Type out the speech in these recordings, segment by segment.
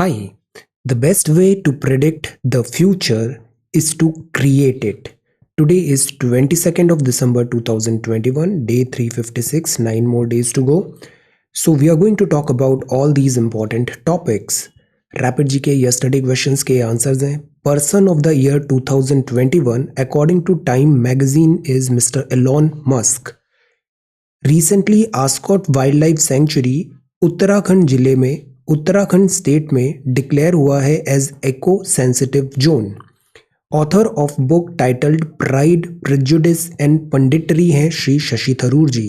Hi, the best way to predict the future is to create it. Today is 22nd of December 2021, day 356, 9 more days to go. So we are going to talk about all these important topics. Rapid GK yesterday questions के answers हैं. Person of the year 2021 according to Time magazine is Mr. Elon Musk. Recently Askot wild life sanctuary Uttarakhand जिले में Uttarakhand state में declare हुआ है as eco sensitive zone. Author of book titled Pride Prejudice and Punditry हैं Shri Shashi Tharoor ji.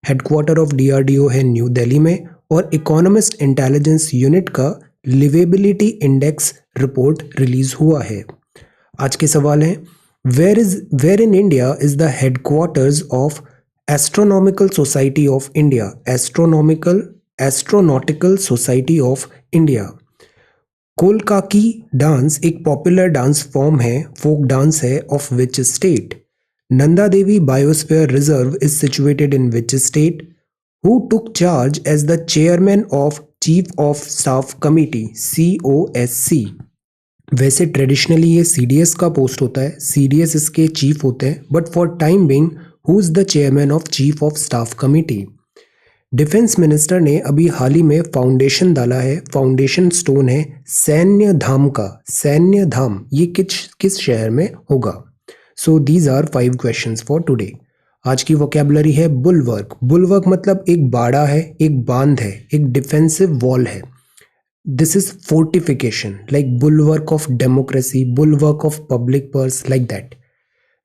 Headquarter of DRDO है New Delhi में और Economist Intelligence Unit का लिवेबिलिटी इंडेक्स रिपोर्ट रिलीज हुआ है. आज के सवाल हैं, where in India is the headquarters of Astronomical Society of India. Astronautical society of India. कोलकाकी डांस एक पॉपुलर डांस फॉर्म है, फोक डांस है, of which state. Nanda Devi biosphere reserve is situated in which state. Who took charge as the chairman of chief of staff committee COSC. वैसे traditionally ये CDS का post होता है, CDS इसके chief होते हैं, but for time being who is the chairman of chief of staff committee. Defence minister ने अभी हाल ही में फाउंडेशन डाला है, फाउंडेशन स्टोन है सैन्य धाम का. सैन्य धाम ये किस शहर में होगा. So these are 5 questions for today. आज की वोकैबुलरी है बुलवर्क. बुलवर्क मतलब एक बाड़ा है, एक बांध है, एक डिफेंसिव वॉल है. This is fortification, like bulwark of democracy, bulwark of public purse, like that.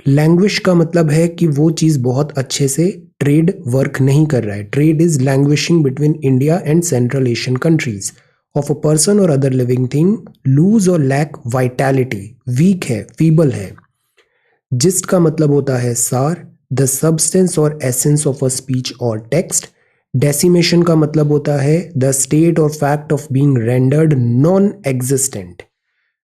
Languish का मतलब है कि वो चीज़ बहुत अच्छे से ट्रेड वर्क नहीं कर रहा है. Trade is languishing between India and central Asian countries of a person और अदर लिविंग थिंग लूज और लैक वाइटैलिटी, वीक है, फीबल है. जिस्ट का मतलब होता है सार, द सब्सटेंस और एसेंस ऑफ अ स्पीच और टेक्स्ट. डेसिमेशन का मतलब होता है द स्टेट और fact of being rendered non existent.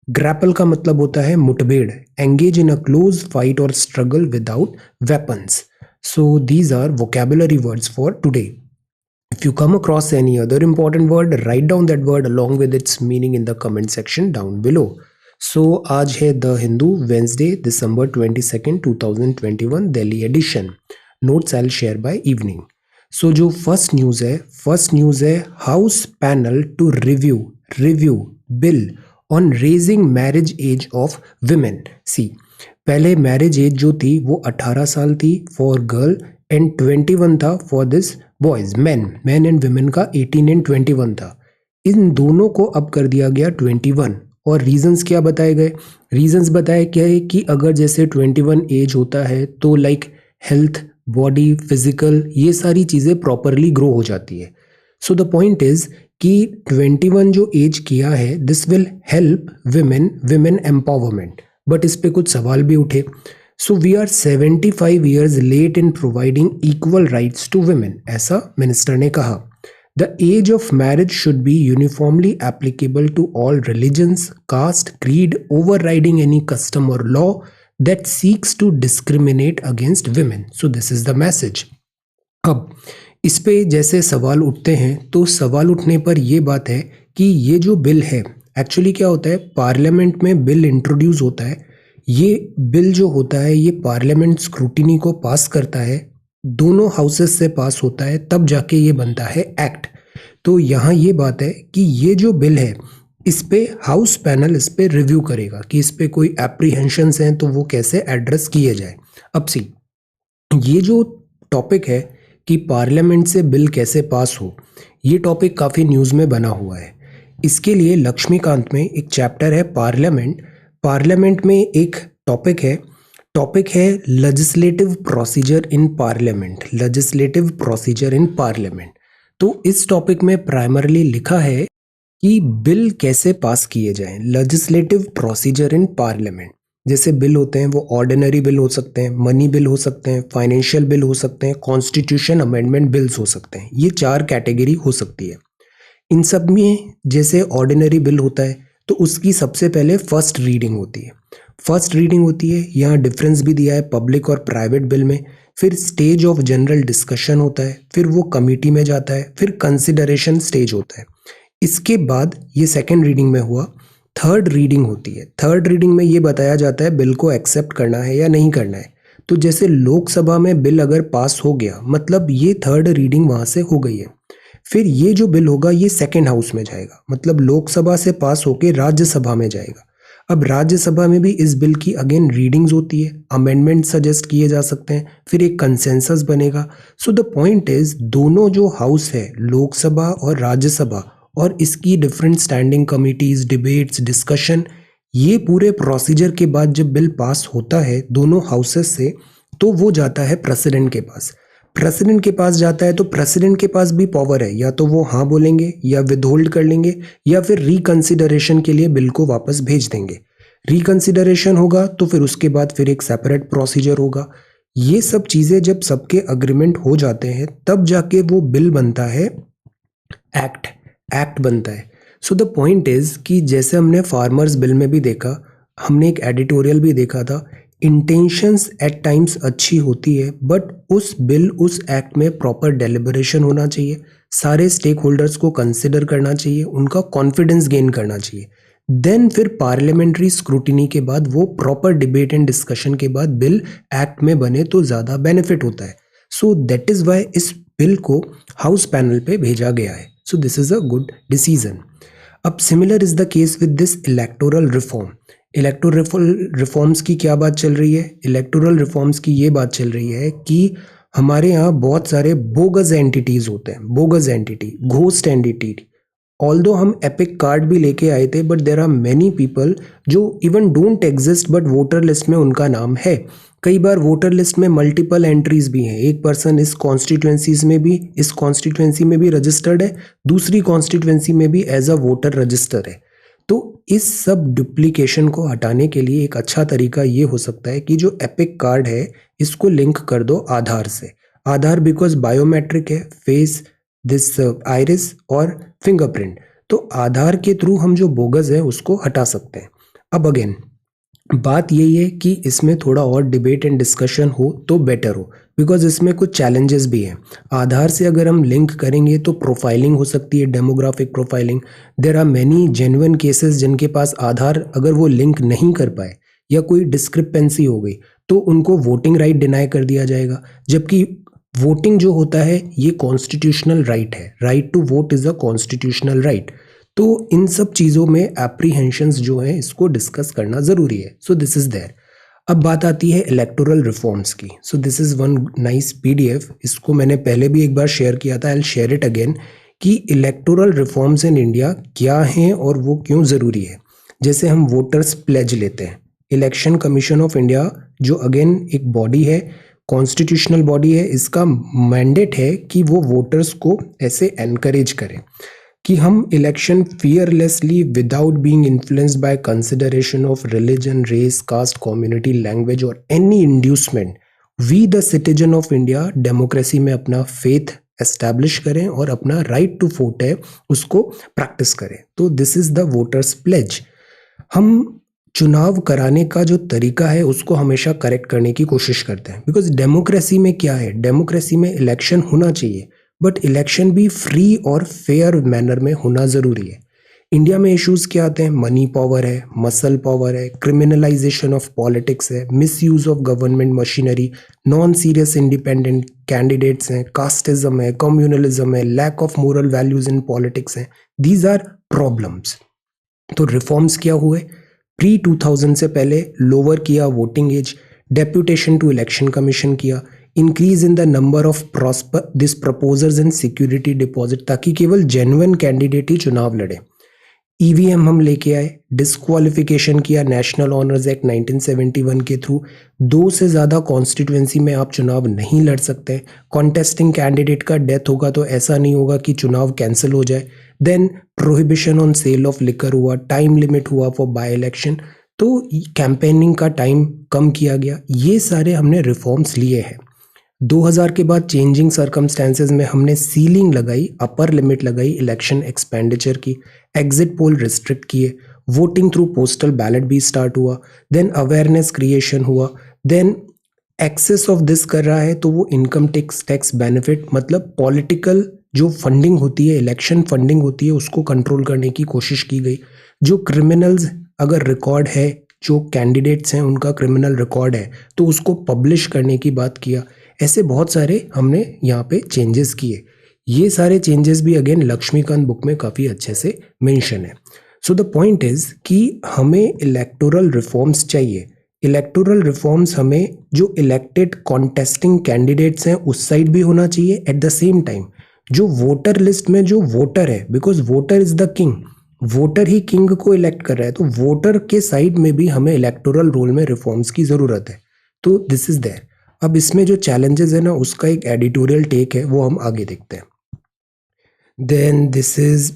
Grapple का मतलब होता है मुठभेड़, engage in a close fight और struggle without weapons. So these are vocabulary words for today. If you come across any other important word, write down that word along with its meaning in the comment section down below. So आज है the Hindu Wednesday December 22nd 2021 Delhi edition. Notes I will share by evening. So जो first news है house panel to review bill on raising marriage age of women. See, पहले marriage as जो थी वो 18 साल थी फॉर गर्ल एंड 21 था for this boys. Man and women का 18 एंड 21 था. इन दोनों को अब कर दिया गया 21. और रीजंस क्या बताए गए. रीजंस बताए क्या है कि अगर जैसे 21 एज होता है तो लाइक हेल्थ, बॉडी, फिजिकल, ये सारी चीज़ें प्रॉपरली ग्रो हो जाती है. सो द पॉइंट इज कि 21 जो एज किया है this will help women empowerment. But इस पे कुछ सवाल भी उठे. So we are 75 years late in providing equal rights to women, ऐसा मिनिस्टर ने कहा. The age of marriage should be uniformly applicable to all religions, caste, creed, overriding any custom और law that seeks to discriminate against women. So this is the message. अब इस पे जैसे सवाल उठते हैं तो सवाल उठने पर ये बात है कि ये जो बिल है एक्चुअली क्या होता है, पार्लियामेंट में बिल इंट्रोड्यूस होता है. ये बिल जो होता है ये पार्लियामेंट स्क्रूटिनी को पास करता है, दोनों हाउसेस से पास होता है, तब जाके ये बनता है एक्ट. तो यहाँ ये बात है कि ये जो बिल है इस पे हाउस पैनल इस पे रिव्यू करेगा कि इस पे कोई एप्रीहेंशंस हैं तो वो कैसे एड्रेस किए जाए. अब सी, ये जो टॉपिक है कि पार्लियामेंट से बिल कैसे पास हो, ये टॉपिक काफ़ी न्यूज़ में बना हुआ है. इसके लिए लक्ष्मीकांत में एक चैप्टर है पार्लियामेंट में एक टॉपिक है लेजिस्लेटिव प्रोसीजर इन पार्लियामेंट. तो इस टॉपिक में प्राइमरली लिखा है कि बिल कैसे पास किए जाएं, लेजिस्लेटिव प्रोसीजर इन पार्लियामेंट. जैसे बिल होते हैं वो ऑर्डिनरी बिल हो सकते हैं, मनी बिल हो सकते हैं, फाइनेंशियल बिल हो सकते हैं, कॉन्स्टिट्यूशन अमेंडमेंट बिल्स हो सकते हैं. ये 4 कैटेगरी हो सकती है. इन सब में जैसे ऑर्डिनरी बिल होता है तो उसकी सबसे पहले फर्स्ट रीडिंग होती है. यहाँ डिफरेंस भी दिया है पब्लिक और प्राइवेट बिल में. फिर स्टेज ऑफ जनरल डिस्कशन होता है, फिर वो कमेटी में जाता है, फिर कंसिडरेशन स्टेज होता है. इसके बाद ये सेकेंड रीडिंग में हुआ, थर्ड रीडिंग होती है। थर्ड रीडिंग में ये बताया जाता है बिल को एक्सेप्ट करना है या नहीं करना है। तो जैसे लोकसभा में बिल अगर पास हो गया मतलब ये थर्ड रीडिंग वहाँ से हो गई है। फिर ये जो बिल होगा ये सेकेंड हाउस में जाएगा, मतलब लोकसभा से पास होके राज्यसभा में जाएगा। अब राज्यसभा में भी इस बिल की अगेन रीडिंग्स होती है, अमेंडमेंट सजेस्ट किए जा सकते हैं, फिर एक कंसेंसस बनेगा। सो द पॉइंट इज दोनों जो हाउस है लोकसभा और राज्यसभा और इसकी different standing committees, debates, discussion, ये पूरे प्रोसीजर के बाद जब बिल पास होता है दोनों हाउसेस से तो वो जाता है प्रेसिडेंट के पास। प्रेसिडेंट के पास जाता है तो प्रेसिडेंट के पास भी पावर है, या तो वो हाँ बोलेंगे या विदहोल्ड कर लेंगे या फिर रिकंसिडरेशन के लिए बिल को वापस भेज देंगे। रिकंसिडरेशन होगा तो फिर उसके बाद फिर एक सेपरेट प्रोसीजर होगा। ये सब चीज़ें जब सबके अग्रीमेंट हो जाते हैं तब जाके वो बिल बनता है, एक्ट बनता है। सो द पॉइंट इज कि जैसे हमने फार्मर्स बिल में भी देखा, हमने एक एडिटोरियल भी देखा था, इंटेंशंस एट टाइम्स अच्छी होती है बट उस बिल उस एक्ट में प्रॉपर डेलिबरेशन होना चाहिए, सारे स्टेक होल्डर्स को कंसिडर करना चाहिए, उनका कॉन्फिडेंस गेन करना चाहिए। देन फिर पार्लियामेंट्री स्क्रूटिनी के बाद वो प्रॉपर डिबेट एंड डिस्कशन के बाद बिल एक्ट में बने तो ज़्यादा बेनिफिट होता है। सो दैट इज़ वाई इस बिल को हाउस पैनल पे भेजा गया है। So this is a good decision. अब similar is the case with this electoral reform. Electoral reforms की क्या बात चल रही है? इलेक्टोरल रिफॉर्म्स की ये बात चल रही है कि हमारे यहाँ बहुत सारे बोगस एंटिटीज होते हैं, bogus entity, ghost entity. Although हम एपिक कार्ड भी लेके आए थे but there are many people जो even don't exist but voter list में उनका नाम है। कई बार वोटर लिस्ट में मल्टीपल एंट्रीज भी हैं, एक पर्सन इस कॉन्स्टिट्यूएंसी में भी रजिस्टर्ड है, दूसरी कॉन्स्टिट्यूएंसी में भी एज अ वोटर रजिस्टर है। तो इस सब डुप्लीकेशन को हटाने के लिए एक अच्छा तरीका ये हो सकता है कि जो एपिक कार्ड है इसको लिंक कर दो आधार से। आधार बिकॉज बायोमेट्रिक है, फेस, दिस आइरिस और फिंगरप्रिंट, तो आधार के थ्रू हम जो बोगस है उसको हटा सकते हैं। अब अगेन बात यही है कि इसमें थोड़ा और डिबेट एंड डिस्कशन हो तो बेटर हो, बिकॉज इसमें कुछ चैलेंजेस भी हैं। आधार से अगर हम लिंक करेंगे तो प्रोफाइलिंग हो सकती है, demographic profiling. There are many genuine cases जिनके पास आधार अगर वो लिंक नहीं कर पाए या कोई डिस्क्रिपेंसी हो गई तो उनको वोटिंग राइट डिनाई कर दिया जाएगा, जबकि वोटिंग जो होता है ये कॉन्स्टिट्यूशनल राइट है, right to vote is a constitutional right. तो इन सब चीज़ों में एप्रीहेंशंस जो हैं इसको डिस्कस करना ज़रूरी है। So this is there. अब बात आती है इलेक्टोरल रिफॉर्म्स की। So this is one nice PDF, इसको मैंने पहले भी एक बार शेयर किया था, I will share it again, कि इलेक्टोरल रिफॉर्म्स इन इंडिया क्या हैं और वो क्यों ज़रूरी है। जैसे हम वोटर्स प्लेज लेते हैं, इलेक्शन कमीशन ऑफ इंडिया जो अगेन एक बॉडी है, कॉन्स्टिट्यूशनल बॉडी है, इसका मैंडेट है कि वो वोटर्स को ऐसे एनकरेज करें कि हम election fearlessly without being influenced by consideration of religion, race, caste, community, language और any inducement, we the citizen of India democracy में अपना फेथ एस्टैब्लिश करें और अपना राइट टू वोट है उसको प्रैक्टिस करें। तो this is the voters pledge. हम चुनाव कराने का जो तरीका है उसको हमेशा करेक्ट करने की कोशिश करते हैं, बिकॉज डेमोक्रेसी में क्या है, डेमोक्रेसी में इलेक्शन होना चाहिए बट इलेक्शन भी फ्री और फेयर मैनर में होना ज़रूरी है। इंडिया में इश्यूज क्या आते हैं? मनी पावर है, मसल पावर है, क्रिमिनलाइजेशन ऑफ पॉलिटिक्स है, misuse of government machinery, non serious independent candidates हैं, कास्टिज्म है, कम्युनलिज्म है, lack of moral values in politics है। These are problems. तो रिफॉर्म्स क्या हुए? प्री 2000 से पहले लोअर किया voting age, deputation to election commission किया, increase in the number of this proposers and security deposit, ताकि केवल जेन्युइन कैंडिडेट ही चुनाव लड़े। ईवीएम हम लेके आए, डिस्क्वालिफिकेशन किया नेशनल ऑनर्स एक्ट 1971 के थ्रू, 2 से ज़्यादा कॉन्स्टिट्यूएंसी में आप चुनाव नहीं लड़ सकते। कॉन्टेस्टिंग कैंडिडेट का डेथ होगा तो ऐसा नहीं होगा कि चुनाव कैंसिल हो जाए। Then prohibition on sale of liquor हुआ, टाइम लिमिट हुआ फॉर बाय इलेक्शन, तो कैंपेनिंग का टाइम कम किया गया। ये सारे हमने रिफॉर्म्स लिए हैं। 2000 के बाद चेंजिंग सर्कमस्टेंसेज में हमने सीलिंग लगाई, अपर लिमिट लगाई इलेक्शन एक्सपेंडिचर की, एग्जिट पोल रिस्ट्रिक्ट किए, वोटिंग थ्रू पोस्टल बैलेट भी स्टार्ट हुआ, देन अवेयरनेस क्रिएशन हुआ, देन एक्सेस ऑफ दिस कर रहा है तो वो इनकम टैक्स बेनिफिट, मतलब पॉलिटिकल जो फंडिंग होती है, इलेक्शन फंडिंग होती है, उसको कंट्रोल करने की कोशिश की गई। जो क्रिमिनल्स अगर रिकॉर्ड है, जो कैंडिडेट्स हैं उनका क्रिमिनल रिकॉर्ड है, तो उसको पब्लिश करने की बात किया। ऐसे बहुत सारे हमने यहाँ पे चेंजेस किए। ये सारे चेंजेस भी अगेन लक्ष्मीकांत बुक में काफ़ी अच्छे से मेंशन है। सो द पॉइंट इज कि हमें इलेक्टोरल रिफॉर्म्स चाहिए। इलेक्टोरल रिफॉर्म्स हमें जो इलेक्टेड कॉन्टेस्टिंग कैंडिडेट्स हैं उस साइड भी होना चाहिए, एट द सेम टाइम जो वोटर लिस्ट में जो वोटर है, because voter is the king, voter he king को इलेक्ट कर रहा है, तो वोटर के साइड में भी हमें इलेक्टोरल रोल में रिफॉर्म्स की ज़रूरत है। तो दिस इज देयर। अब इसमें जो चैलेंजेस है ना, उसका एक एडिटोरियल टेक है, वो हम आगे देखते हैं। Then this is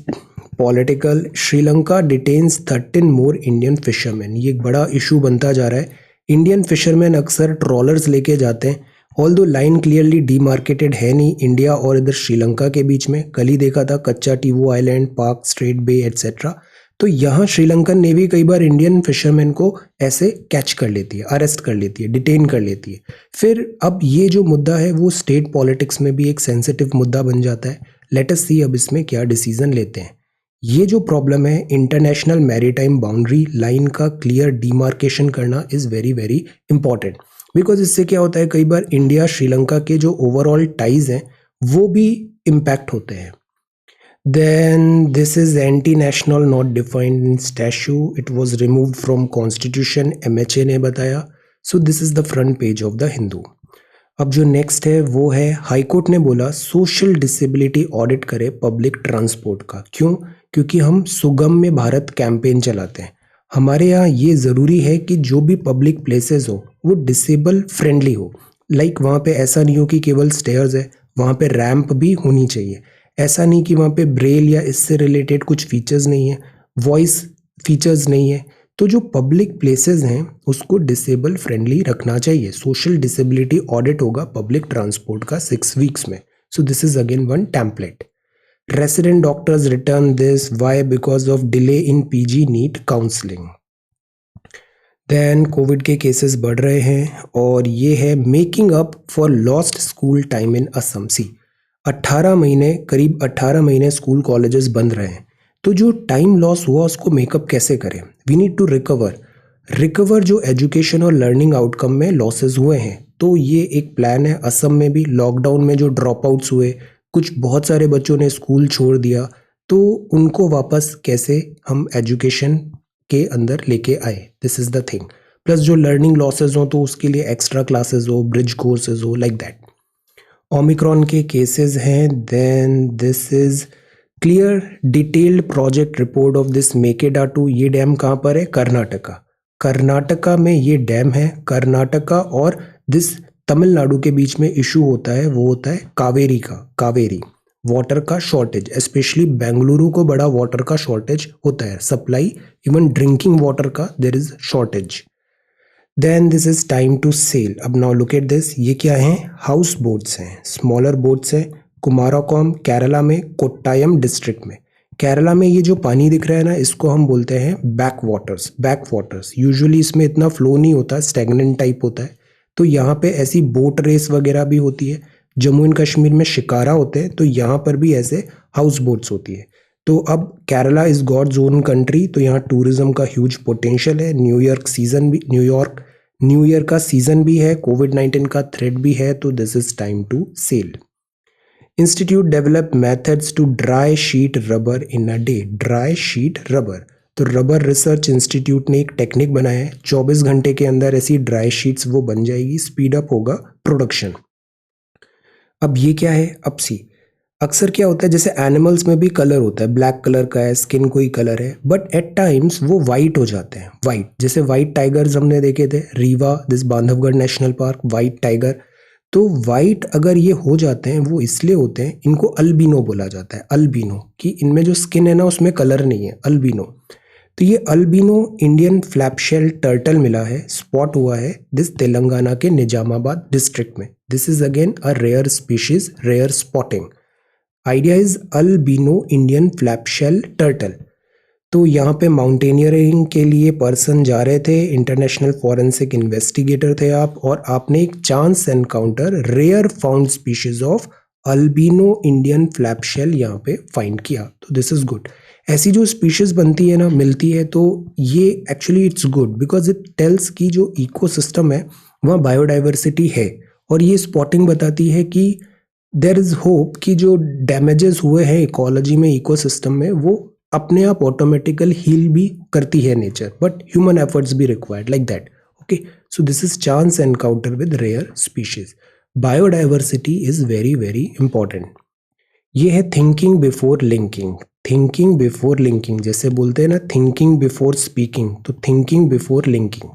political, Sri Lanka detains 13 more Indian fisherman. ये एक बड़ा इशू बनता जा रहा है। इंडियन फिशरमैन अक्सर ट्रॉलर्स लेके जाते हैं, ऑल्दो लाइन क्लियरली डीमार्केटेड है नहीं इंडिया और इधर श्रीलंका के बीच में। कल ही देखा था कच्चा टीवो आइलैंड, पाक स्ट्रेट बे एट्सेट्रा। तो यहाँ श्रीलंकन नेवी कई बार इंडियन फिशरमैन को ऐसे कैच कर लेती है, अरेस्ट कर लेती है, डिटेन कर लेती है। फिर अब ये जो मुद्दा है वो स्टेट पॉलिटिक्स में भी एक सेंसिटिव मुद्दा बन जाता है। लेट अस सी अब इसमें क्या डिसीजन लेते हैं। ये जो प्रॉब्लम है, इंटरनेशनल मैरीटाइम बाउंड्री लाइन का क्लियर डिमार्केशन करना is very very important, because इससे क्या होता है, कई बार इंडिया श्रीलंका के जो ओवरऑल टाइज हैं वो भी इम्पैक्ट होते हैं। Then this is anti national, not defined in statute, it was removed from constitution, MHA ने बताया। So this is the front page of the Hindu. अब जो नेक्स्ट है वो है, हाईकोर्ट ने बोला सोशल डिसेबिलिटी ऑडिट करे पब्लिक ट्रांसपोर्ट का। क्यों? क्योंकि हम सुगम्य भारत कैंपेन चलाते हैं। हमारे यहाँ ये ज़रूरी है कि जो भी पब्लिक प्लेसेस हो वो डिसेबल फ्रेंडली हो। लाइक वहाँ पे ऐसा नहीं हो कि केवल स्टेयर्स है, वहाँ पे रैंप भी होनी चाहिए। ऐसा नहीं कि वहाँ पे ब्रेल या इससे रिलेटेड कुछ फीचर्स नहीं है, वॉइस फीचर्स नहीं है। तो जो पब्लिक प्लेसेस हैं उसको डिसेबल फ्रेंडली रखना चाहिए। सोशल डिसेबिलिटी ऑडिट होगा पब्लिक ट्रांसपोर्ट का 6 वीक्स में। So this is again one template. Resident doctors return this, why? Because of delay in PG NEET counselling. Then covid के केसेस बढ़ रहे हैं और ये है making up for lost school time in Assam. See 18 महीने, करीब 18 महीने स्कूल कॉलेजेस बंद रहे हैं, तो जो टाइम लॉस हुआ उसको मेकअप कैसे करें? वी नीड टू रिकवर जो एजुकेशन और लर्निंग आउटकम में लॉसेस हुए हैं। तो ये एक प्लान है। असम में भी लॉकडाउन में जो ड्रॉप आउट्स हुए, कुछ बहुत सारे बच्चों ने स्कूल छोड़ दिया, तो उनको वापस कैसे हम एजुकेशन के अंदर लेके आए, this is the thing. Plus जो लर्निंग लॉसेज हो तो उसके लिए एक्स्ट्रा क्लासेस हो, ब्रिज कोर्सेज हो, लाइक दैट। ओमिक्रॉन के केसेस हैं। Then this is clear detailed project report of this Mekedatu. ये डैम कहाँ पर है? कर्नाटका। कर्नाटका में ये डैम है। कर्नाटका और दिस तमिलनाडु के बीच में इशू होता है, वो होता है कावेरी का, कावेरी वाटर का शॉर्टेज। स्पेशली बेंगलुरु को बड़ा वाटर का शॉर्टेज होता है, सप्लाई इवन ड्रिंकिंग वाटर का there is shortage. Then this is time to sell. अब नाउ लुक एट दिस, ये क्या है? हाउस बोट्स हैं, स्मॉलर बोट्स हैं। कुमारकोम केरला में, कोट्टायम डिस्ट्रिक्ट में। केरला में ये जो पानी दिख रहा है ना, इसको हम बोलते हैं back waters. Back waters usually इसमें इतना फ्लो नहीं होता, स्टैग्नेंट टाइप होता है। तो यहाँ पे ऐसी बोट रेस वगैरह भी होती है। जम्मू एंड कश्मीर में शिकारा होते हैं, तो यहाँ पर भी ऐसे हाउस बोट्स होती है। तो अब Kerala is god's own country, तो यहाँ टूरिज्म का ह्यूज पोटेंशियल है। न्यू ईयर का सीजन भी है, कोविड-19 का थ्रेट भी है, तो this is time to sell. Institute develop methods to dry sheet rubber in a day. Dry sheet rubber, तो रबर रिसर्च इंस्टीट्यूट ने एक टेक्निक बनाया है, 24 घंटे के अंदर ऐसी ड्राई शीट्स वो बन जाएगी, स्पीड अप होगा प्रोडक्शन। अब ये क्या है? अब सी अक्सर क्या होता है, जैसे एनिमल्स में भी कलर होता है, ब्लैक कलर का है, स्किन कोई कलर है, बट एट टाइम्स वो वाइट हो जाते हैं। वाइट, जैसे वाइट टाइगर्स हमने देखे थे, Rewa this Bandhavgarh national park, white tiger. तो वाइट अगर ये हो जाते हैं, वो इसलिए होते हैं, इनको अल्बिनो बोला जाता है। अल्बिनो, कि इनमें जो स्किन है ना उसमें कलर नहीं है, अल्बिनो। तो ये अल्बिनो इंडियन फ्लैपशेल टर्टल मिला है, स्पॉट हुआ है दिस तेलंगाना के निजामाबाद डिस्ट्रिक्ट में। This is again a rare species, rare spotting. Idea is albino Indian flapshell turtle. तो यहाँ पे माउंटेनियरिंग के लिए पर्सन जा रहे थे, इंटरनेशनल फॉरेंसिक इन्वेस्टिगेटर थे आप, और आपने एक chance encounter rare found species of albino Indian flap shell यहाँ पे फाइंड किया, तो दिस इज गुड। ऐसी जो स्पीशीज बनती है ना, मिलती है, तो ये actually it's good because it tells कि जो इकोसिस्टम है वहाँ बायोडाइवर्सिटी है, और ये स्पॉटिंग बताती है कि देयर इज होप कि जो डैमेजेस हुए हैं इकोलॉजी में, इकोसिस्टम में, वो अपने आप ऑटोमेटिकल हील भी करती है नेचर, बट ह्यूमन एफर्ट्स भी required, like that. Okay, so this is chance encounter with rare species. Biodiversity is very very important. ये है thinking before linking. Thinking before linking, जैसे बोलते हैं ना थिंकिंग बिफोर स्पीकिंग, तो थिंकिंग बिफोर लिंकिंग।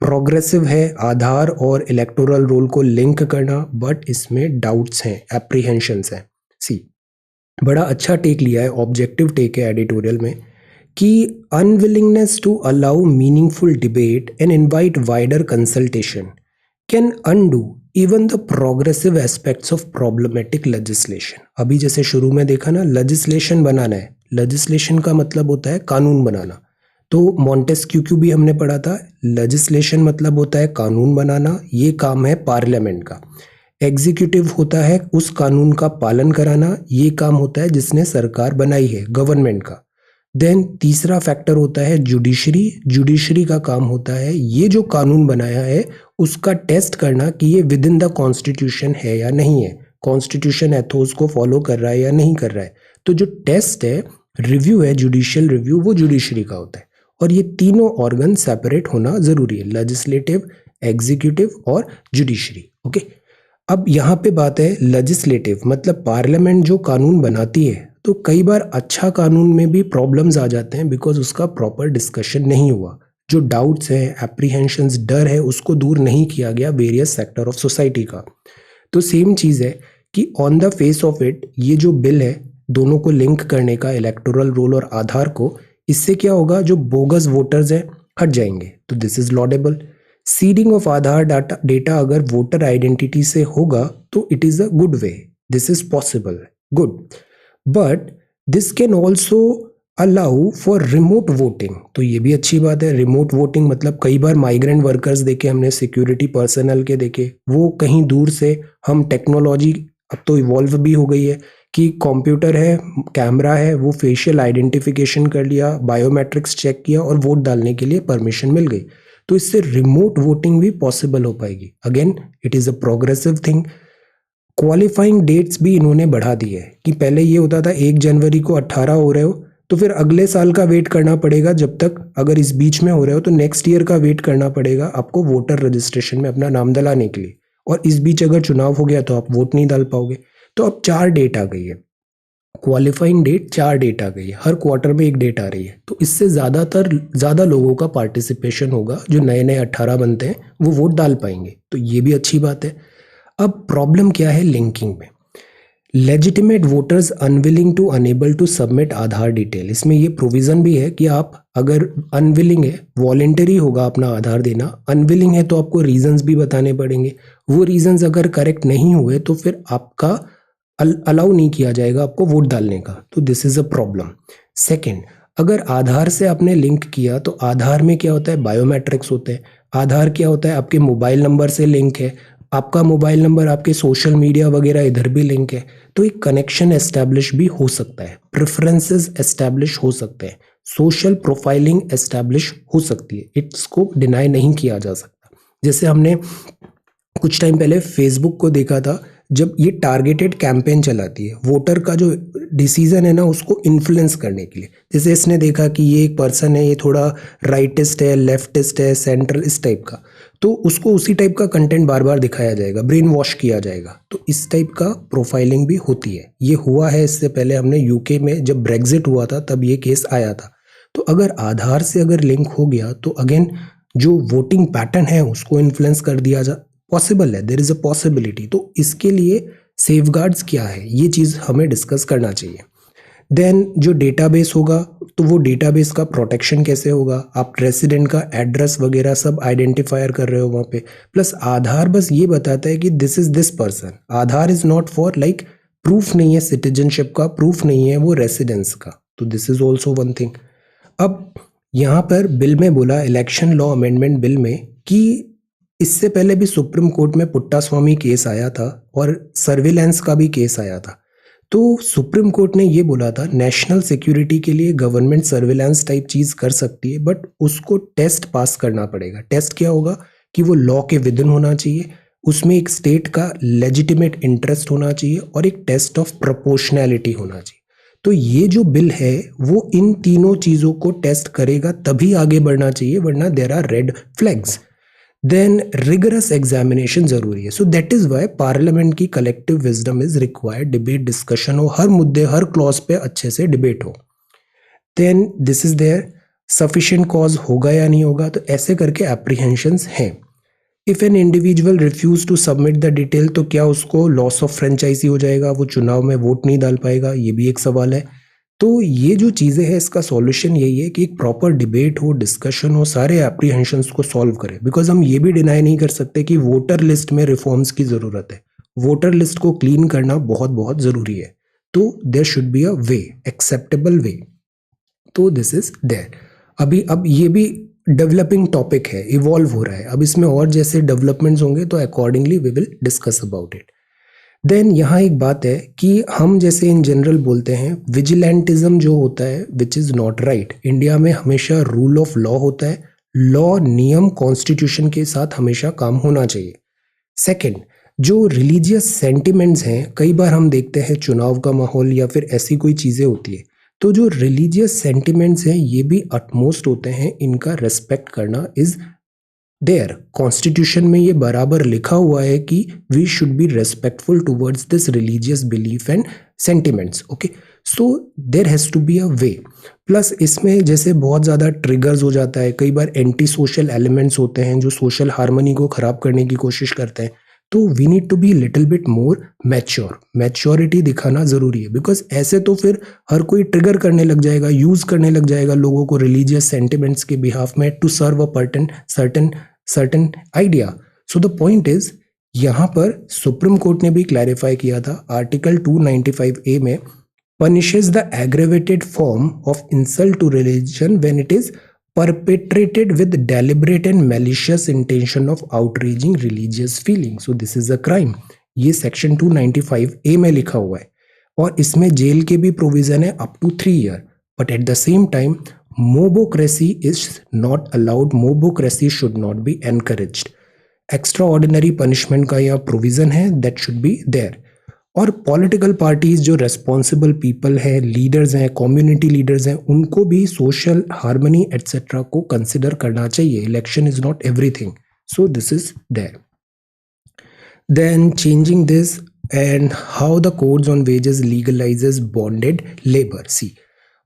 प्रोग्रेसिव है आधार और इलेक्टोरल रोल को लिंक करना, बट इसमें डाउट्स हैं, एप्रीहेंशंस हैं। सी, बड़ा अच्छा टेक लिया है, ऑब्जेक्टिव टेक है एडिटोरियल में, कि unwillingness to allow meaningful debate and invite wider consultation can undo even the progressive aspects of problematic legislation. अभी जैसे शुरू में देखा ना, लेजिस्लेशन बनाना है, लेजिस्लेशन का मतलब होता है कानून बनाना, तो मॉन्टेस्क्यू भी हमने पढ़ा था, लेजिस्लेशन मतलब होता है कानून बनाना, ये काम है पार्लियामेंट का। एग्जीक्यूटिव होता है उस कानून का पालन कराना, ये काम होता है जिसने सरकार बनाई है, गवर्नमेंट का। देन तीसरा फैक्टर होता है जुडिशरी। जुडिशरी का काम होता है ये जो कानून बनाया है उसका टेस्ट करना कि ये विद इन द कॉन्स्टिट्यूशन है या नहीं है, कॉन्स्टिट्यूशन एथोस को फॉलो कर रहा है या नहीं कर रहा है। तो जो टेस्ट है, रिव्यू है, जुडिशियल रिव्यू, वो जुडिशरी का होता है। और ये तीनों ऑर्गन सेपरेट होना जरूरी है, लेजिस्लेटिव, एग्जीक्यूटिव और जुडिशरी। ओके, अब यहाँ पे बात है लेजिस्लेटिव, मतलब पार्लियामेंट जो कानून बनाती है, तो कई बार अच्छा कानून में भी प्रॉब्लम्स आ जाते हैं बिकॉज उसका प्रॉपर डिस्कशन नहीं हुआ, जो डाउट्स हैं, एप्रीहेंशंस, डर है, उसको दूर नहीं किया गया वेरियस सेक्टर ऑफ सोसाइटी का। तो सेम चीज़ है कि on the face of it ये जो बिल है दोनों को लिंक करने का, इलेक्टोरल रोल और आधार को, इससे क्या होगा, जो बोगस वोटर्स हैं हट जाएंगे, तो this is laudable. Seeding of Aadhaar data अगर वोटर आइडेंटिटी से होगा तो it is a good way, this is possible, good. But this can also allow for remote voting, तो ये भी अच्छी बात है। रिमोट वोटिंग मतलब कई बार माइग्रेंट वर्कर्स देखे हमने, सिक्योरिटी पर्सनल के देखे, वो कहीं दूर से, हम टेक्नोलॉजी अब तो इवॉल्व भी हो गई है कि कंप्यूटर है, कैमरा है, वो फेशियल आइडेंटिफिकेशन कर लिया, बायोमेट्रिक्स चेक किया और वोट डालने के लिए परमिशन मिल गई, तो इससे रिमोट वोटिंग भी पॉसिबल हो पाएगी। Again it is a progressive thing. Qualifying dates भी इन्होंने बढ़ा दी है कि पहले ये होता था 1 जनवरी को 18 हो रहे हो तो फिर अगले साल का वेट करना पड़ेगा, जब तक अगर इस बीच में हो रहे हो तो नेक्स्ट ईयर का वेट करना पड़ेगा आपको वोटर रजिस्ट्रेशन में अपना नाम डलाने के लिए, और इस बीच अगर चुनाव हो गया तो आप वोट नहीं डाल पाओगे। तो अब 4 डेट आ गई है, क्वालिफाइंग डेट 4 डेट आ गई है, हर क्वार्टर में एक डेट आ रही है, तो इससे ज़्यादा लोगों का पार्टिसिपेशन होगा, जो नए नए 18 बनते हैं वो वोट डाल पाएंगे, तो ये भी अच्छी बात है। अब प्रॉब्लम क्या है लिंकिंग में, legitimate voters unwilling to enable to submit Aadhaar detail, इसमें ये प्रोविजन भी है कि आप अगर अनविलिंग है, वॉलेंटरी होगा अपना आधार देना, अनविलिंग है तो आपको रीजंस भी बताने पड़ेंगे, वो रीजंस अगर करेक्ट नहीं हुए तो फिर आपका अलाउ नहीं किया जाएगा आपको वोट डालने का, तो this is a problem. Second, अगर आधार से आपने लिंक किया तो आधार में क्या होता है, बायोमेट्रिक्स होते हैं। आधार क्या होता है, आपके मोबाइल नंबर से लिंक है, आपका मोबाइल नंबर आपके सोशल मीडिया वगैरह इधर भी लिंक है, तो एक कनेक्शन एस्टैब्लिश भी हो सकता है, प्रेफरेंसेस एस्टैब्लिश हो सकते हैं, सोशल प्रोफाइलिंग एस्टैब्लिश हो सकती है, इसको डिनाई नहीं किया जा सकता। जैसे हमने कुछ टाइम पहले फेसबुक को देखा था, जब ये टारगेटेड कैंपेन चलाती है वोटर का जो डिसीजन है ना उसको इन्फ्लुएंस करने के लिए, जैसे इसने देखा कि ये एक पर्सन है, ये थोड़ा राइटिस्ट है, लेफ्टिस्ट है, सेंट्रल, इस टाइप का, तो उसको उसी टाइप का कंटेंट बार बार दिखाया जाएगा, ब्रेन वॉश किया जाएगा, तो इस टाइप का प्रोफाइलिंग भी होती है। ये हुआ है, इससे पहले हमने यूके में जब ब्रेग्जिट हुआ था तब ये केस आया था। तो अगर आधार से अगर लिंक हो गया तो अगेन जो वोटिंग पैटर्न है उसको इन्फ्लुएंस कर दिया जा पॉसिबल है, देयर इज अ पॉसिबिलिटी। तो इसके लिए सेफगार्ड्स क्या है, ये चीज़ हमें डिस्कस करना चाहिए। देन जो डेटाबेस होगा तो वो डेटाबेस का प्रोटेक्शन कैसे होगा, आप रेसिडेंट का एड्रेस वगैरह सब आइडेंटिफायर कर रहे हो वहाँ पे, प्लस आधार बस ये बताता है कि this is this person, Aadhaar is not for like proof नहीं है सिटीजनशिप का, प्रूफ नहीं है वो रेसिडेंस का, तो this is also one thing. अब यहाँ पर बिल में बोला, इलेक्शन लॉ अमेंडमेंट बिल में, कि इससे पहले भी सुप्रीम कोर्ट में पुट्टास्वामी केस आया था और सर्विलांस का भी केस आया था। तो सुप्रीम कोर्ट ने ये बोला था नेशनल सिक्योरिटी के लिए गवर्नमेंट सर्विलांस टाइप चीज कर सकती है, बट उसको टेस्ट पास करना पड़ेगा। टेस्ट क्या होगा कि वो लॉ के विद इन होना चाहिए, उसमें एक स्टेट का लेजिटिमेट इंटरेस्ट होना चाहिए और एक टेस्ट ऑफ प्रोपोर्शनैलिटी होना चाहिए। तो ये जो बिल है वो इन तीनों चीजों को टेस्ट करेगा, तभी आगे बढ़ना चाहिए, वरना there are red flags. Then rigorous examination जरूरी है। So that is why parliament की collective wisdom is required, debate discussion हो, हर मुद्दे हर क्लॉज पे अच्छे से डिबेट हो। Then this is there sufficient cause होगा या नहीं होगा, तो ऐसे करके एप्रीहेंशंस हैं। If an individual refuse to submit the detail, तो क्या उसको लॉस ऑफ फ्रेंचाइजी हो जाएगा, वो चुनाव में वोट नहीं डाल पाएगा, ये भी एक सवाल है। तो ये जो चीज़ें हैं इसका सॉल्यूशन यही है कि एक प्रॉपर डिबेट हो, डिस्कशन हो, सारे एप्रीहेंशंस को सॉल्व करें। बिकॉज हम ये भी डिनाई नहीं कर सकते कि वोटर लिस्ट में रिफॉर्म्स की ज़रूरत है, वोटर लिस्ट को क्लीन करना बहुत बहुत ज़रूरी है। तो there should be a way, acceptable way. तो दिस इज देयर। अब ये भी डेवलपिंग टॉपिक है, इवॉल्व हो रहा है। अब इसमें और जैसे डेवलपमेंट्स होंगे तो accordingly we will discuss about it. Then यहाँ एक बात है कि हम जैसे इन जनरल बोलते हैं विजिलेंटिज्म जो होता है which is not right. India में हमेशा रूल ऑफ लॉ होता है, लॉ नियम कॉन्स्टिट्यूशन के साथ हमेशा काम होना चाहिए। सेकंड, जो रिलीजियस सेंटिमेंट्स हैं, कई बार हम देखते हैं चुनाव का माहौल या फिर ऐसी कोई चीज़ें होती है, तो जो रिलीजियस सेंटिमेंट्स हैं ये भी अटमोस्ट होते हैं, इनका रेस्पेक्ट करना इज देयर। कॉन्स्टिट्यूशन में ये बराबर लिखा हुआ है कि we should be respectful towards this religious belief and sentiments. Okay, so there has to be a way. Plus इसमें जैसे बहुत ज़्यादा ट्रिगर्स हो जाता है, कई बार एंटी सोशल एलिमेंट्स होते हैं जो सोशल हार्मनी को खराब करने की कोशिश करते हैं, तो we need to be little bit more mature. Maturity दिखाना ज़रूरी है, बिकॉज ऐसे तो फिर हर कोई ट्रिगर करने लग जाएगा, यूज़ करने लग जाएगा लोगों को रिलीजियस सेंटिमेंट्स के बिहाफ में to serve a certain idea. So the point is, यहाँ पर सुप्रीम कोर्ट ने भी क्लैरिफाई किया था आर्टिकल 295A में, punishes the aggravated form of insult to religion when it is perpetrated with deliberate and malicious intention of outraging religious feelings. So this is a crime. ये section 295A में लिखा हुआ है और इसमें जेल के भी प्रोविजन है up to 3 year. But at the same time mobocracy is not allowed, mobocracy should not be encouraged. Extraordinary punishment का यहाँ प्रोविजन है, दैट शुड बी देयर। और पॉलिटिकल पार्टीज जो रेस्पॉन्सिबल पीपल हैं, leaders हैं, community leaders हैं, उनको भी सोशल हार्मनी एटसेट्रा को कंसिडर करना चाहिए। Election is not everything, so this is there. Then changing this and how the codes on wages legalises bonded labour. See,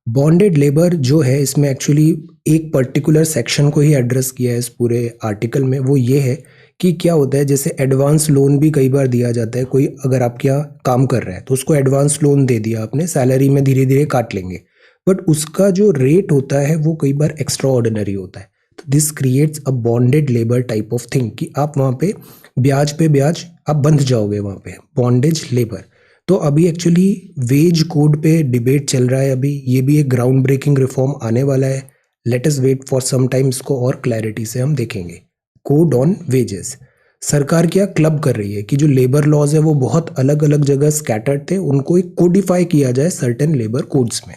bonded labour जो है इसमें एक्चुअली एक पर्टिकुलर सेक्शन को ही एड्रेस किया है इस पूरे आर्टिकल में। वो ये है कि क्या होता है, जैसे एडवांस लोन भी कई बार दिया जाता है। कोई अगर आपके यहाँ काम कर रहा है तो उसको एडवांस लोन दे दिया आपने, सैलरी में धीरे धीरे काट लेंगे, बट उसका जो रेट होता है वो कई बार एक्स्ट्रा ऑर्डिनरी होता है। तो this creates a bonded labour type of thing कि आप वहाँ पे ब्याज आप बंध जाओगे, वहाँ पे बॉन्डेज लेबर। तो अभी एक्चुअली वेज कोड पे डिबेट चल रहा है, अभी ये भी एक ग्राउंड ब्रेकिंग रिफॉर्म आने वाला है। Let us wait for some time, इसको और क्लैरिटी से हम देखेंगे। कोड ऑन वेजेस, सरकार क्या क्लब कर रही है कि जो लेबर लॉज है वो बहुत अलग अलग जगह स्कैटर्ड थे, उनको एक कोडिफाई किया जाए सर्टेन लेबर कोड्स में।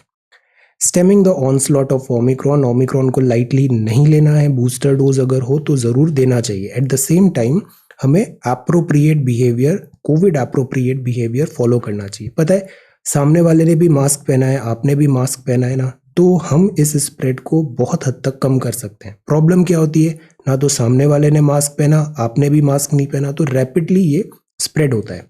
Stemming the onslaught of Omicron, Omicron को लाइटली नहीं लेना है, बूस्टर डोज अगर हो तो ज़रूर देना चाहिए। एट द सेम टाइम हमें appropriate behaviour, Covid appropriate behaviour follow करना चाहिए। पता है सामने वाले ने भी मास्क पहना है, आपने भी मास्क पहना है ना, तो हम इस स्प्रेड को बहुत हद तक कम कर सकते हैं। प्रॉब्लम क्या होती है, ना तो सामने वाले ने मास्क पहना, आपने भी मास्क नहीं पहना, तो रैपिडली ये स्प्रेड होता है।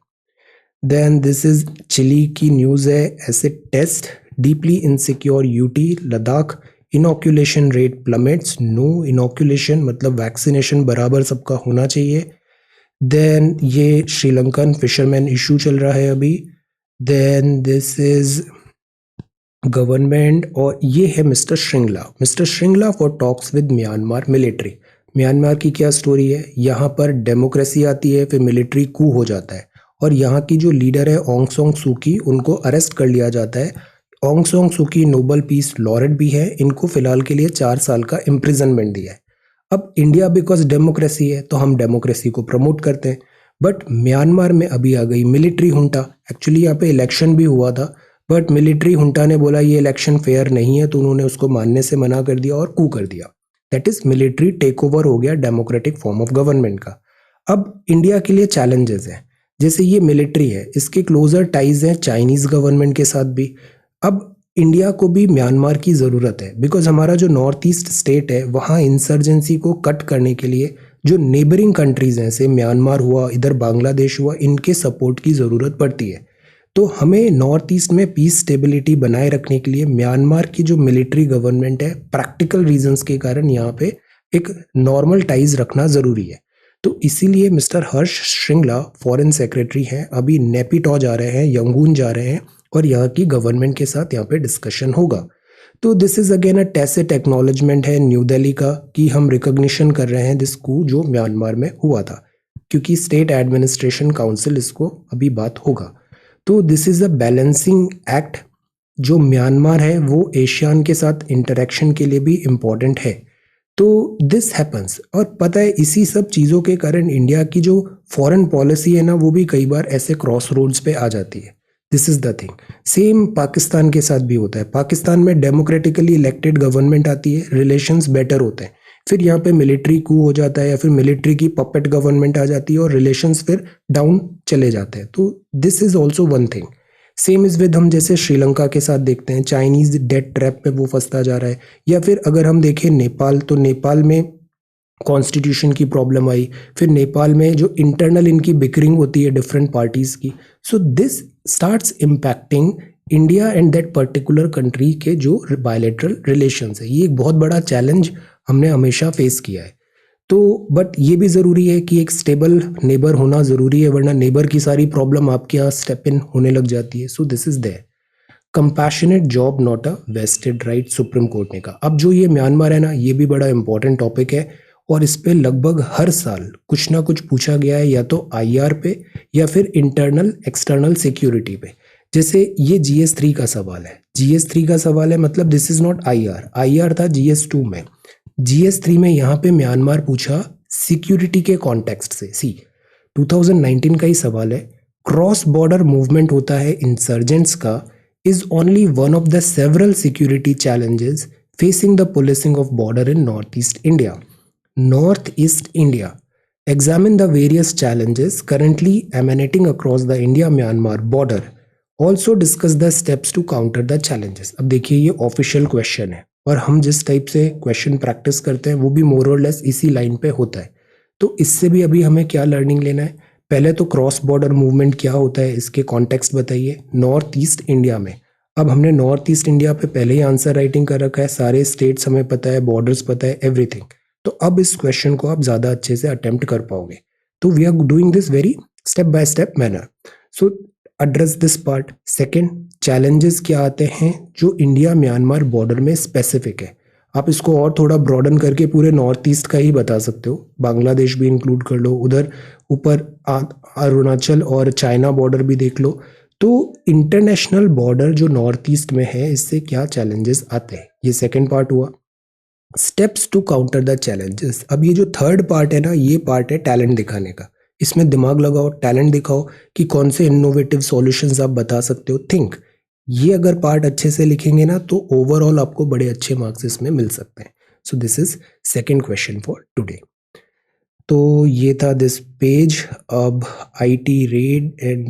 देन दिस इज चिली की न्यूज़ है, ऐसे test deeply insecure UT Ladakh, inoculation rate plummets. No inoculation मतलब वैक्सीनेशन बराबर सबका होना चाहिए। देन ये श्रीलंकन फिशरमैन इशू चल रहा है अभी। देन दिस इज गवर्नमेंट, और ये है mister Shringla for talks with Myanmar military. Myanmar की क्या स्टोरी है, यहाँ पर डेमोक्रेसी आती है, फिर मिलिट्री कू हो जाता है और यहाँ की जो लीडर है ऑंग सॉन्ग सूकी, उनको अरेस्ट कर लिया जाता है। Aung San Suu Kyi Nobel peace laureate भी है, इनको फिलहाल के लिए 4 साल का इम्प्रिजनमेंट दिया है। अब इंडिया बिकॉज डेमोक्रेसी है तो हम डेमोक्रेसी को प्रमोट करते हैं, बट म्यांमार में अभी आ गई मिलिट्री हुंटा। एक्चुअली यहाँ पे इलेक्शन भी हुआ था, बट मिलिट्री हुंटा ने बोला ये इलेक्शन फेयर नहीं है, तो उन्होंने उसको मानने से मना कर दिया और कू कर दिया। That is military take over हो गया डेमोक्रेटिक फॉर्म ऑफ गवर्नमेंट का। अब इंडिया के लिए चैलेंजेस हैं, जैसे ये मिलिट्री है, इसके क्लोजर टाइज हैं चाइनीज गवर्नमेंट के साथ भी। अब इंडिया को भी म्यांमार की ज़रूरत है, बिकॉज हमारा जो नॉर्थ ईस्ट स्टेट है वहाँ इंसर्जेंसी को कट करने के लिए जो नेबरिंग कंट्रीज हैं, जैसे म्यांमार हुआ, इधर बांग्लादेश हुआ, इनके सपोर्ट की ज़रूरत पड़ती है। तो हमें नॉर्थ ईस्ट में पीस स्टेबिलिटी बनाए रखने के लिए म्यांमार की जो मिलिट्री गवर्नमेंट है, प्रैक्टिकल रीजंस के कारण यहाँ पे एक नॉर्मल टाइज रखना ज़रूरी है। तो इसीलिए मिस्टर हर्ष श्रिंगला फॉरेन सेक्रेटरी हैं, अभी नेपिटॉ जा रहे हैं, यंगून जा रहे हैं और यहाँ की गवर्नमेंट के साथ यहाँ पे डिस्कशन होगा। तो this is again a tacit acknowledgement है न्यू दिल्ली का कि हम रिकॉग्निशन कर रहे हैं दिस कू जो म्यांमार में हुआ था, क्योंकि स्टेट एडमिनिस्ट्रेशन काउंसिल इसको अभी बात होगा। तो this is a balancing act. जो म्यांमार है वो एशियान के साथ इंटरेक्शन के लिए भी इम्पोर्टेंट है। तो दिस हैपन्स, और पता है इसी सब चीज़ों के कारण इंडिया की जो फॉरेन पॉलिसी है ना, वो भी कई बार ऐसे क्रॉस रोड्स पे आ जाती है। This is the thing. Same Pakistan के साथ भी होता है। पाकिस्तान में डेमोक्रेटिकली इलेक्टेड गवर्नमेंट आती है, रिलेशंस बेटर होते हैं, फिर यहाँ पे मिलिट्री कू हो जाता है या फिर मिलिट्री की पपेट गवर्नमेंट आ जाती है और रिलेशंस फिर डाउन चले जाते हैं। तो this is also one thing. Same is with हम जैसे श्रीलंका के साथ देखते हैं, चाइनीज डेट ट्रैप में वो फंसता जा रहा है। या फिर अगर हम देखें नेपाल, तो नेपाल में कॉन्स्टिट्यूशन की प्रॉब्लम आई, फिर नेपाल में जो इंटरनल इनकी बिकरिंग होती है डिफरेंट पार्टीज की। So this starts impacting India and that particular country के जो बायलैटरल रिलेशंस है। ये एक बहुत बड़ा चैलेंज हमने हमेशा फेस किया है। तो बट ये भी ज़रूरी है कि एक स्टेबल नेबर होना ज़रूरी है, वरना नेबर की सारी प्रॉब्लम आपके यहाँ स्टेप इन होने लग जाती है। So this is there. Compassionate job not a vested right, supreme court ने कहा। अब जो ये म्यांमार है ना, ये भी बड़ा इंपॉर्टेंट टॉपिक है और इस पे लगभग हर साल कुछ ना कुछ पूछा गया है, या तो आईआर पे या फिर इंटरनल एक्सटर्नल सिक्योरिटी पे। जैसे ये GS3 का सवाल है, GS3 का सवाल है, मतलब this is not IR, IR था GS2 में। GS3 में यहाँ पे म्यांमार पूछा सिक्योरिटी के कॉन्टेक्स्ट से। सी 2019 का ही सवाल है। क्रॉस बॉर्डर मूवमेंट होता है इंसर्जेंट्स का, is only one of the several security challenges facing the policing of border in Northeast India. Northeast India. Examine the various challenges currently emanating across the India-Myanmar border. Also discuss the steps to counter the challenges. अब देखिए ये official question है और हम जिस type से question practice करते हैं वो भी मोर और लेस इसी लाइन पे होता है। तो इससे भी अभी हमें क्या लर्निंग लेना है? पहले तो क्रॉस बॉर्डर मूवमेंट क्या होता है, इसके कॉन्टेक्स्ट बताइए नॉर्थ ईस्ट इंडिया में। अब हमने नॉर्थ ईस्ट इंडिया पे पहले ही आंसर राइटिंग कर रखा है, सारे स्टेट्स हमें पता है, बॉर्डर्स पता है, एवरीथिंग। तो अब इस क्वेश्चन को आप ज़्यादा अच्छे से अटेम्प्ट कर पाओगे। तो we are doing this very step by step manner. So address this part. Second, challenges क्या आते हैं जो इंडिया म्यांमार बॉर्डर में स्पेसिफिक है। आप इसको और थोड़ा ब्रॉडन करके पूरे नॉर्थ ईस्ट का ही बता सकते हो, बांग्लादेश भी इंक्लूड कर लो, उधर ऊपर अरुणाचल और चाइना बॉर्डर भी देख लो। तो इंटरनेशनल बॉर्डर जो नॉर्थ ईस्ट में है, इससे क्या चैलेंजेस आते हैं, ये सेकेंड पार्ट हुआ। Steps to counter the challenges. अब ये जो थर्ड पार्ट है ना, ये पार्ट है टैलेंट दिखाने का। इसमें दिमाग लगाओ, टैलेंट दिखाओ कि कौन से इनोवेटिव सॉल्यूशंस आप बता सकते हो, थिंक। ये अगर पार्ट अच्छे से लिखेंगे ना तो ओवरऑल आपको बड़े अच्छे मार्क्स इसमें मिल सकते हैं। सो this is second question for today. तो ये था दिस पेज। अब IT red and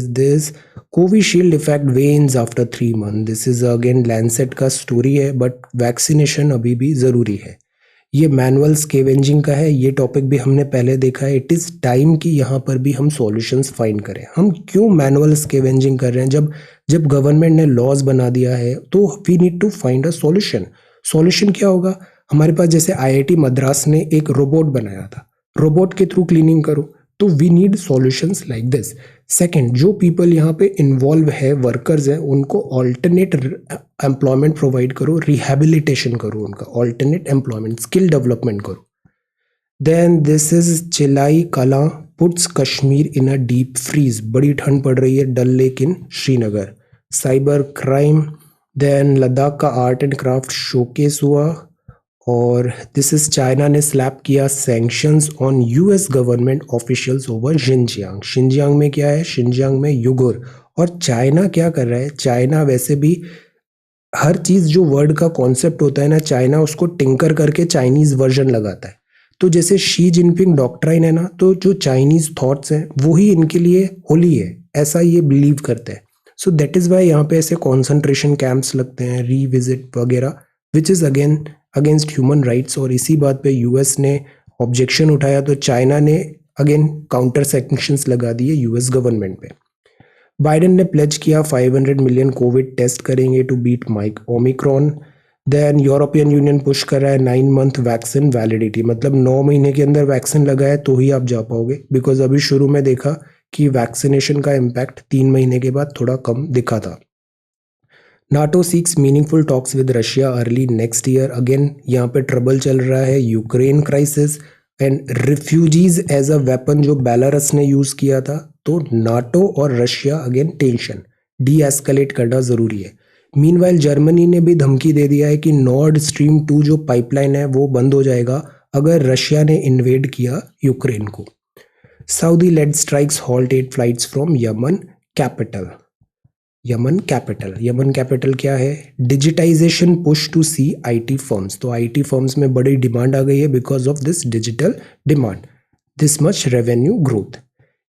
this Covishield effect veins after 3 months। This is again Lancet का स्टोरी है, बट वैक्सीनेशन अभी भी ज़रूरी है। ये मैनुअल स्केवेंजिंग का है, ये टॉपिक भी हमने पहले देखा है। इट इज़ टाइम कि यहाँ पर भी हम सॉल्यूशंस फाइंड करें। हम क्यों मैनुअल स्केवेंजिंग कर रहे हैं? जब गवर्नमेंट ने लॉज बना दिया है तो we need to find a solution. Solution क्या होगा? हमारे पास जैसे IIT मद्रास ने एक रोबोट बनाया था, रोबोट के थ्रू क्लीनिंग करो, तो we need solutions like this. Second, जो पीपल यहाँ पे इन्वॉल्व है, वर्कर्स हैं, उनको ऑल्टरनेट एम्प्लॉयमेंट प्रोवाइड करो, रिहेबिलिटेशन करो, उनका ऑल्टरनेट एम्प्लॉयमेंट, स्किल डेवलपमेंट करो। Then this is Chillai Kalan puts Kashmir in a deep freeze. बड़ी ठंड पड़ रही है, Dal lake in Srinagar. Cyber crime. Then Ladakh का आर्ट एंड क्राफ्ट शोकेस हुआ। और दिस इज चाइना ने स्लैप किया sanctions on US government officials over Xinjiang. Xinjiang में क्या है, शिनजियांग में युगुर। और चाइना क्या कर रहा है, चाइना वैसे भी हर चीज जो वर्ड का कॉन्सेप्ट होता है ना, चाइना उसको टिंकर करके चाइनीज वर्जन लगाता है। तो जैसे शी जिनपिंग डॉक्ट्राइन है ना, तो जो चाइनीज थॉट्स हैं वो ही इनके लिए होली है, ऐसा ये बिलीव करते हैं। सो दैट इज वाई यहाँ पे ऐसे कॉन्सेंट्रेशन कैंप्स लगते हैं, रीविजिट वगैरह, which is again against human rights. और इसी बात पे यूएस ने ऑब्जेक्शन उठाया, तो चाइना ने अगेन काउंटर सैंक्शंस लगा दिए यूएस गवर्नमेंट पे। बाइडेन ने प्लेज किया 500 मिलियन कोविड टेस्ट करेंगे to beat omicron. Then European union push कर रहा है 9 मंथ वैक्सीन वैलिडिटी, मतलब 9 महीने के अंदर वैक्सीन लगाए तो ही आप जा पाओगे। बिकॉज अभी शुरू में देखा कि वैक्सीनेशन का इम्पैक्ट 3 महीने के बाद थोड़ा कम दिखा था। NATO seeks meaningful talks with Russia early next year. Again यहाँ पे ट्रबल चल रहा है, Ukraine crisis and refugees as a weapon जो बेलारस ने यूज किया था। तो नाटो और Russia again tension de escalate करना जरूरी है। मीनवाइल जर्मनी ने भी धमकी दे दिया है कि नॉर्ड स्ट्रीम 2 जो पाइपलाइन है वो बंद हो जाएगा अगर रशिया ने इन्वेड किया यूक्रेन को। Saudi led strikes halt 8 flights from Yemen capital. Yemen capital क्या है, digitisation push to see IT firms. तो आईटी फर्म्स में बड़ी डिमांड आ गई है because of this digital demand, this much revenue growth.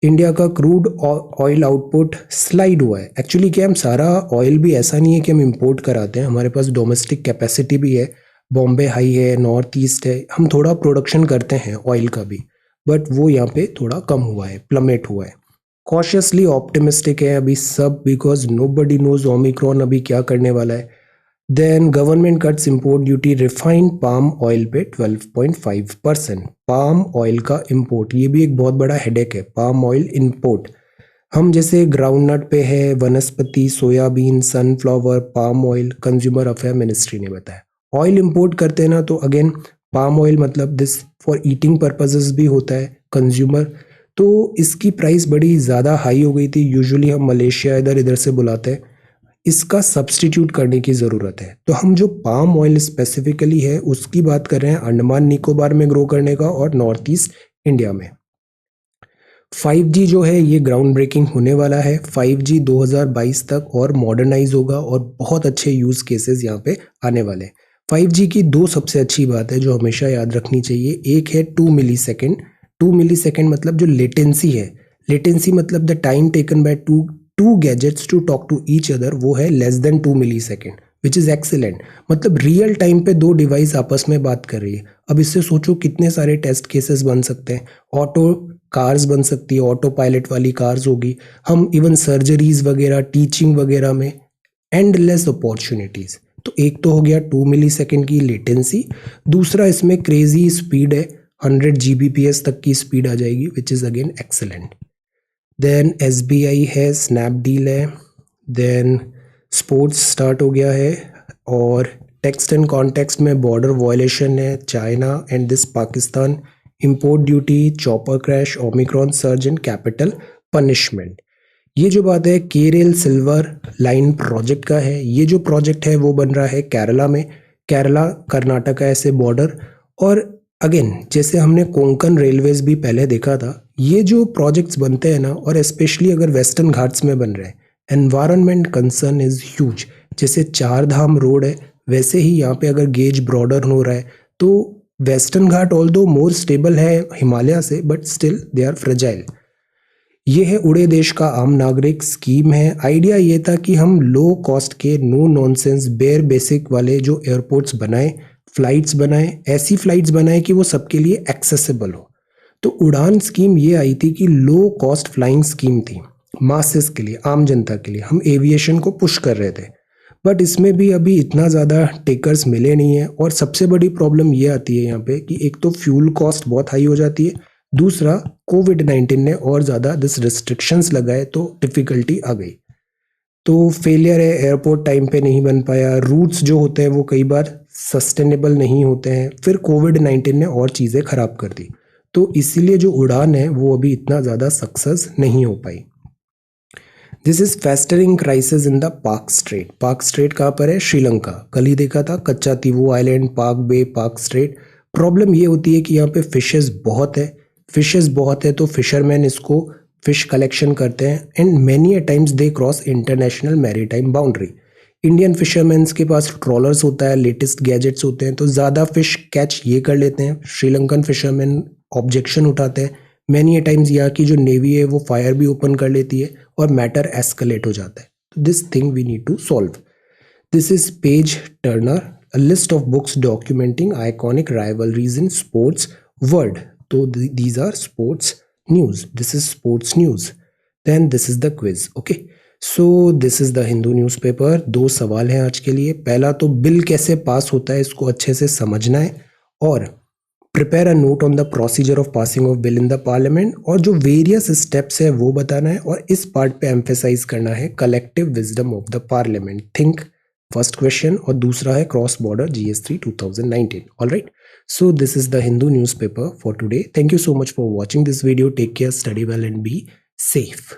India का क्रूड ऑयल आउटपुट स्लाइड हुआ है। एक्चुअली क्या, हम सारा ऑयल भी ऐसा नहीं है कि हम इंपोर्ट कराते हैं, हमारे पास डोमेस्टिक कैपेसिटी भी है। बॉम्बे हाई है, नॉर्थ ईस्ट है, हम थोड़ा प्रोडक्शन करते हैं ऑयल का भी, बट वो यहाँ पे थोड़ा कम हुआ है, प्लमेट हुआ है। कॉशियसली ऑप्टिमिस्टिक है अभी सब, बिकॉज नोबडी नोज ओमिक्रॉन अभी क्या करने वाला है। Then government cuts import duty refined palm oil पे 12.5%। पाम ऑयल का इंपोर्ट, ये भी एक बहुत बड़ा हेडेक है, पाम ऑयल इंपोर्ट। हम जैसे ग्राउंडनट पे है, वनस्पति, soybean, sunflower, palm oil, consumer affair ministry ने बताया। ऑयल इंपोर्ट करते हैं ना, तो अगेन पाम ऑयल मतलब दिस फॉर ईटिंग पर्पजेस भी होता है, कंज्यूमर। तो इसकी प्राइस बड़ी ज़्यादा हाई हो गई थी, यूजुअली हम मलेशिया इधर इधर से बुलाते हैं, इसका सब्स्टिट्यूट करने की ज़रूरत है। तो हम जो पाम ऑयल स्पेसिफिकली है उसकी बात कर रहे हैं अंडमान निकोबार में ग्रो करने का और नॉर्थ ईस्ट इंडिया में। 5G जो है ये ग्राउंड ब्रेकिंग होने वाला है। 5G 2022 तक और मॉडर्नाइज होगा और बहुत अच्छे यूज़ केसेस यहाँ पे आने वाले हैं। 5G की 2 सबसे अच्छी बात है जो हमेशा याद रखनी चाहिए। एक है 2 मिली सेकेंड। 2 मिली सेकेंड मतलब जो लेटेंसी है, लेटेंसी मतलब the time taken by two gadgets to talk to each other, वो है less than 2 millisecond, which is excellent. मतलब रियल टाइम पे 2 डिवाइस आपस में बात कर रही है। अब इससे सोचो कितने सारे टेस्ट केसेस बन सकते हैं। ऑटो कार्स बन सकती है, ऑटो पायलट वाली कार्स होगी। हम इवन सर्जरीज वगैरह, टीचिंग वगैरह में एंडलेस अपॉर्चुनिटीज़। तो एक तो हो गया 2 मिली सेकेंड की लेटेंसी, दूसरा इसमें क्रेजी स्पीड है, 100 Gbps तक की स्पीड आ जाएगी, which is again excellent. Then SBI है, स्नैपडील है, देन स्पोर्ट्स स्टार्ट हो गया है, और टेक्स्ट एंड कॉन्टेक्स्ट में बॉर्डर वायलेशन है, China and this Pakistan, import duty, chopper crash, omicron surge and capital punishment. ये जो बात है केरल सिल्वर लाइन प्रोजेक्ट का है। ये जो प्रोजेक्ट है वो बन रहा है केरला में, केरला कर्नाटका ऐसे बॉर्डर। और अगेन जैसे हमने कोंकण रेलवेज भी पहले देखा था, ये जो प्रोजेक्ट्स बनते हैं ना, और स्पेशली अगर वेस्टर्न घाट्स में बन रहे हैं, एनवायरनमेंट कंसर्न इज ह्यूज। जैसे 4 धाम रोड है, वैसे ही यहाँ पे अगर गेज ब्रॉडर हो रहा है, तो western ghat although more stable है हिमालय से, but still they are fragile. ये है उड़े देश का आम नागरिक स्कीम है। आइडिया ये था कि हम लो कॉस्ट के नो नॉनसेंस बेयर बेसिक वाले जो एयरपोर्ट्स बनाए, फ्लाइट्स बनाए, ऐसी फ्लाइट्स बनाए कि वो सबके लिए एक्सेसिबल हो। तो उड़ान स्कीम ये आई थी कि लो कॉस्ट फ्लाइंग स्कीम थी, मासेस के लिए, आम जनता के लिए। हम एविएशन को पुश कर रहे थे, बट इसमें भी अभी इतना ज़्यादा टेकर्स मिले नहीं है। और सबसे बड़ी प्रॉब्लम ये आती है यहाँ पे कि एक तो फ्यूल कॉस्ट बहुत हाई हो जाती है, दूसरा कोविड-19 ने और ज़्यादा दिस रिस्ट्रिक्शंस लगाए तो डिफ़िकल्टी आ गई। तो फेलियर है, एयरपोर्ट टाइम पे नहीं बन पाया, रूट्स जो होते हैं वो कई बार सस्टेनेबल नहीं होते हैं, फिर कोविड-19 ने और चीज़ें ख़राब कर दी। तो इसीलिए जो उड़ान है वो अभी इतना ज़्यादा सक्सेस नहीं हो पाई। This is festering crisis in the Palk strait. Palk strait कहाँ पर है? श्रीलंका। कल ही देखा था कच्चा तीवू आइलैंड, पाक बे, पाक स्ट्रेट। प्रॉब्लम ये होती है कि यहाँ पे फिशेस बहुत है तो फिशरमैन इसको फिश कलेक्शन करते हैं and many a times they cross international maritime boundary. Indian fisherman's के पास ट्रॉलर्स होता है, लेटेस्ट गैजेट्स होते हैं, तो ज़्यादा फिश कैच ये कर लेते हैं। श्रीलंकन फिशरमैन ऑब्जेक्शन उठाते हैं। मैनी अ टाइम्स यहाँ की जो नेवी है वो फायर भी ओपन कर लेती है और मैटर एस्केलेट हो जाता है। तो this thing we need to solve. This is page turner, a list of books documenting iconic rivalries in sports world. तो these are sports news, this is sports news. Then this is the quiz. Okay, so this is the Hindu newspaper. 2 सवाल हैं आज के लिए। पहला तो bill कैसे पास होता है इसको अच्छे से समझना है और prepare a note on the procedure of passing of bill in the parliament, और जो वेरियस स्टेप्स है वो बताना है और इस पार्ट पे एम्फेसाइज करना है collective wisdom of the parliament. Think first question, और दूसरा है cross border GS3 2019। Alright, so this is the Hindu newspaper for today. Thank you so much for watching this video. Take care, study well and be safe.